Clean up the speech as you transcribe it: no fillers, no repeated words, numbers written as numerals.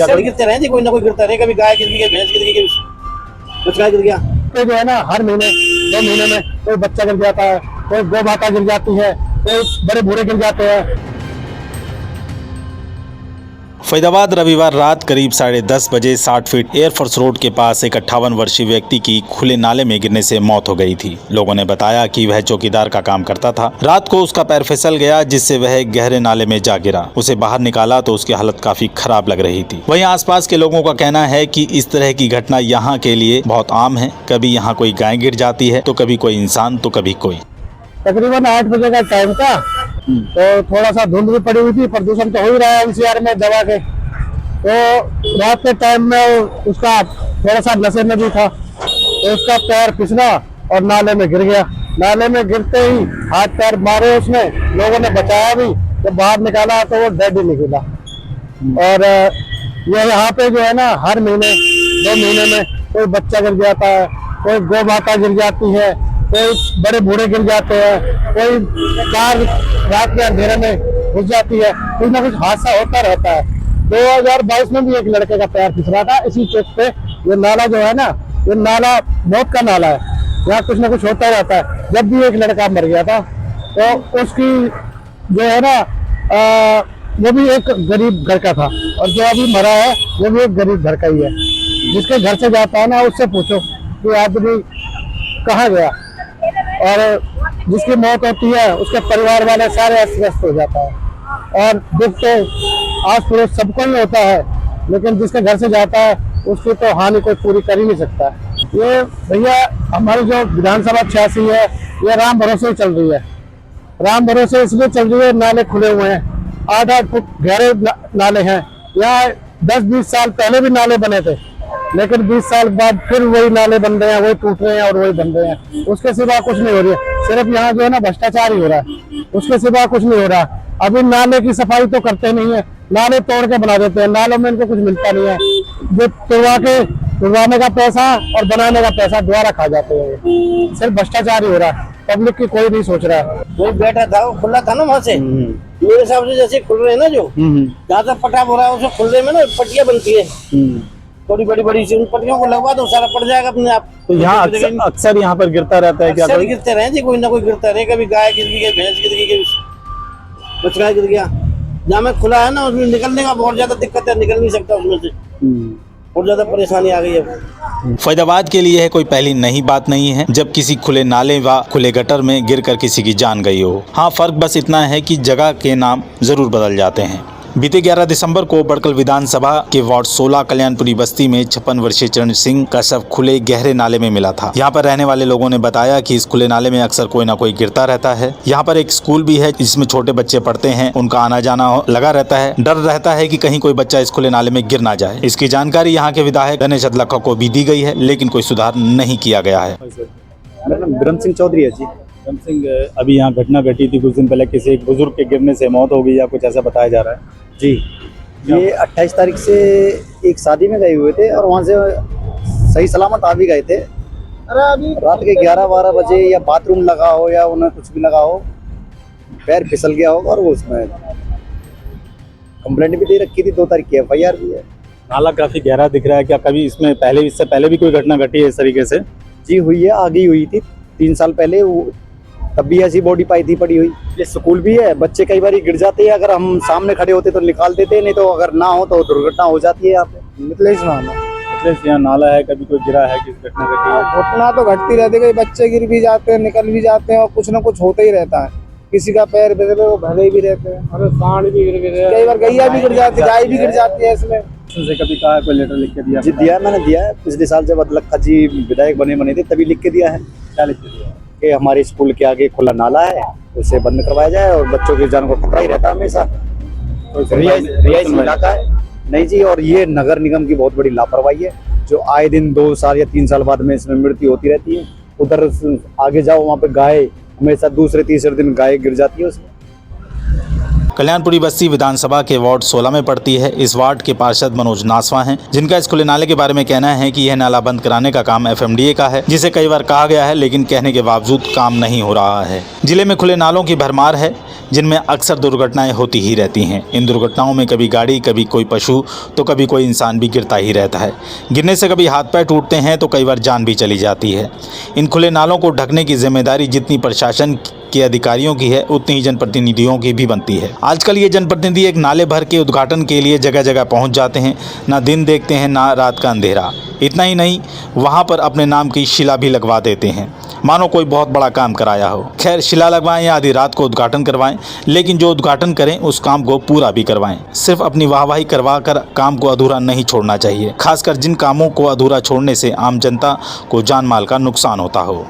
अक्सर गिरते रहे, कोई ना कोई गिरता रहे, कभी गाय गिर गई, भैंस गिर गई, बछड़ा गिर गया। जो है ना हर महीने 2 महीने में कोई बच्चा गिर जाता है, कोई गौ माता गिर जाती है, कोई बड़े बूढ़े गिर जाते हैं। फरीदाबाद रविवार रात करीब 10:30 बजे 60 फीट एयरफोर्स रोड के पास एक 58 वर्षीय व्यक्ति की खुले नाले में गिरने से मौत हो गई थी। लोगों ने बताया कि वह चौकीदार का काम करता था। रात को उसका पैर फिसल गया, जिससे वह गहरे नाले में जा गिरा। उसे बाहर निकाला तो उसकी हालत काफी खराब लग रही थी। वहीं आसपास के लोगों का कहना है कि इस तरह की घटना यहाँ के लिए बहुत आम है। कभी यहाँ कोई गाय गिर जाती है, तो कभी कोई इंसान, तो कभी कोई। तकरीबन 8 बजे का टाइम था, तो थोड़ा सा धुंध भी पड़ी हुई थी, प्रदूषण तो हो ही रहा है एनसीआर में दवा के। तो रात के टाइम में उसका थोड़ा सा नशे में भी था, तो उसका पैर फिसला और नाले में गिर गया। नाले में गिरते ही हाथ पैर मारे उसने, लोगों ने बचाया भी, जब बाहर निकाला तो वो डेड ही निकला। और ये यहाँ पे जो है ना हर महीने 2 महीने में कोई बच्चा गिर जाता है, कोई गौ माता गिर जाती है, कोई बड़े बूढ़े गिर जाते हैं, कोई कार रात के अंधेरे में घुस जाती है, कुछ ना कुछ हादसा होता रहता है। 2022 में भी एक लड़के का पैर फिसला था इसी चौक पे। ये नाला जो है ना, ये नाला मौत का नाला है, यहाँ कुछ ना कुछ होता रहता है। जब भी एक लड़का मर गया था, तो उसकी जो है ना वो भी एक गरीब घर का था, और जो अभी मरा है वो भी एक गरीब घर का ही है। जिसके घर से जाता है ना, उससे पूछो कि आदमी कहाँ गया, और जिसकी मौत होती है उसके परिवार वाले सारे अस्त व्यस्त हो जाता है। और दुख तो आस पड़ोस सबको ही होता है, लेकिन जिसके घर से जाता है उसकी तो हानि कोई पूरी कर ही नहीं सकता। ये भैया हमारी जो विधानसभा 86 है, ये राम भरोसे ही चल रही है। राम भरोसे इसलिए चल रही है, नाले खुले हुए हैं, 8-8 फुट गहरे नाले हैं। यहाँ 10-20 साल पहले भी नाले बने थे, लेकिन 20 साल बाद फिर वही नाले बन रहे हैं, वही टूट रहे हैं और वही बन रहे हैं। उसके सिवा कुछ नहीं हो रही है। सिर्फ यहाँ जो है ना भ्रष्टाचार ही हो रहा है, उसके सिवा कुछ नहीं हो रहा। अभी नाले की सफाई तो करते नहीं है, नाले तोड़ के बना देते हैं, नालों में इनको कुछ मिलता नहीं है। जो तुड़वाने का पैसा और बनाने का पैसा दोबारा खा जाते हैं। सिर्फ भ्रष्टाचार ही हो रहा है, पब्लिक की कोई नहीं सोच रहा है। वो बैठा था, वो खुला था ना वहाँ से, मेरे हिसाब से जैसे खुल रहे हैं ना, जो जहाँ तक पटाव हो रहा है उसमें खुलने में ना पट्टियां बनती है, थोड़ी बड़ी सी, उन पट्टियों को लगवा दो, सारा पड़ जाएगा अपने आप। तो यहाँ अक्सर यहाँ पर गिरता रहता है क्या? अक्सर गिरते रहे, कोई ना कोई गिरता रहे, कभी गाय गिर गई, भैंस गिर गई, बछड़ा गिर गया। जहाँ में खुला है ना, उसमें निकलने का बहुत ज्यादा दिक्कत है, निकल नहीं सकता उसमें से, बहुत ज्यादा परेशानी आ गई है। फरीदाबाद के लिए है कोई पहली नई बात नहीं है जब किसी खुले नाले व खुले गटर में गिरकर किसी की जान गई हो। हाँ, फर्क बस इतना है कि जगह के नाम जरूर बदल जाते हैं। बीते 11 दिसंबर को बड़कल विधानसभा के वार्ड 16 कल्याणपुरी बस्ती में 56 वर्षीय चरण सिंह का शव खुले गहरे नाले में मिला था। यहाँ पर रहने वाले लोगों ने बताया कि इस खुले नाले में अक्सर कोई ना कोई गिरता रहता है। यहाँ पर एक स्कूल भी है जिसमें छोटे बच्चे पढ़ते हैं, उनका आना जाना लगा रहता है। डर रहता है कि कहीं कोई बच्चा इस खुले नाले में गिर ना जाए। इसकी जानकारी यहाँ के विधायक गणेश अदलखा को भी दी गई है, लेकिन कोई सुधार नहीं किया गया है। ब्रह्म सिंह चौधरी है जी। ब्रह्म सिंह, अभी यहाँ घटना घटी थी कुछ दिन पहले, किसी एक बुजुर्ग के गिरने से मौत हो गई या कुछ ऐसा बताया जा रहा है जी। ये 28 तारीख से एक शादी में गए हुए थे और वहाँ से सही सलामत आ भी गए थे। रात के 11-12 बजे या बाथरूम लगा हो या उन्हें कुछ भी लगा हो, पैर फिसल गया होगा और वो उसमें कंप्लेंट भी दे रखी थी। 2 तारीख की FIR भी है। नाला काफी गहरा दिख रहा है, क्या कभी इसमें पहले, इससे पहले भी कोई घटना घटी है इस तरीके से? जी हुई है, आगे हुई थी 3 साल पहले, वो तब भी ऐसी बॉडी पाई थी पड़ी हुई। ये स्कूल भी है, बच्चे कई बार गिर जाते हैं, अगर हम सामने खड़े होते तो निकाल देते, नहीं तो अगर ना हो तो दुर्घटना हो जाती है। यहाँ पे मिथिलेश नाम है। मिथिलेश, यहाँ नाला है, कभी कोई गिरा है, किस घटना घटी है? घटना तो घटती रहती है, बच्चे गिर भी जाते हैं, निकल भी जाते हैं, और कुछ ना कुछ होता ही रहता है। किसी का पैर फिसल वो भले भी रहते हैं, अरे सांड भी गिर गए, कई बार गैया भी गिर जाती है, गाय भी गिर जाती है। इसमें से कभी कहा कोई लेटर लिख के दिया? जी दिया, मैंने दिया है। पिछले साल जब अदलखा जी विधायक बने थे तभी लिख के दिया है। क्या लिख के दिया? कि हमारे स्कूल के आगे खुला नाला है, उसे बंद करवाया जाए और बच्चों की जान को खतरा ही रहता है हमेशा। रिहायशी इलाका है नहीं जी, और ये नगर निगम की बहुत बड़ी लापरवाही है, जो आए दिन 2 साल या 3 साल बाद में इसमें मृत्यु होती रहती है। उधर आगे जाओ, वहाँ पे गाय हमेशा दूसरे तीसरे दिन गाय गिर जाती है उसमें। कल्याणपुरी बस्ती विधानसभा के वार्ड 16 में पड़ती है। इस वार्ड के पार्षद मनोज नासवा हैं, जिनका इस खुले नाले के बारे में कहना है कि यह नाला बंद कराने का काम FMDA का है, जिसे कई बार कहा गया है, लेकिन कहने के बावजूद काम नहीं हो रहा है। जिले में खुले नालों की भरमार है, जिनमें अक्सर दुर्घटनाएं होती ही रहती हैं। इन दुर्घटनाओं में कभी गाड़ी, कभी कोई पशु, तो कभी कोई इंसान भी गिरता ही रहता है। गिरने से कभी हाथ पैर टूटते हैं तो कई बार जान भी चली जाती है। इन खुले नालों को ढकने की जिम्मेदारी जितनी प्रशासन के अधिकारियों की है, उतनी ही जनप्रतिनिधियों की भी बनती है। आजकल ये जनप्रतिनिधि एक नाले भर के उद्घाटन के लिए जगह जगह पहुंच जाते हैं, ना दिन देखते हैं ना रात का अंधेरा। इतना ही नहीं, वहां पर अपने नाम की शिला भी लगवा देते हैं, मानो कोई बहुत बड़ा काम कराया हो। खैर, शिला लगवाएं या आधी रात को उद्घाटन करवाएं, लेकिन जो उद्घाटन करें उस काम को पूरा भी करवाएं। सिर्फ अपनी वाहवाही करवा कर काम को अधूरा नहीं छोड़ना चाहिए, खासकर जिन कामों को अधूरा छोड़ने से आम जनता को जान माल का नुकसान होता हो।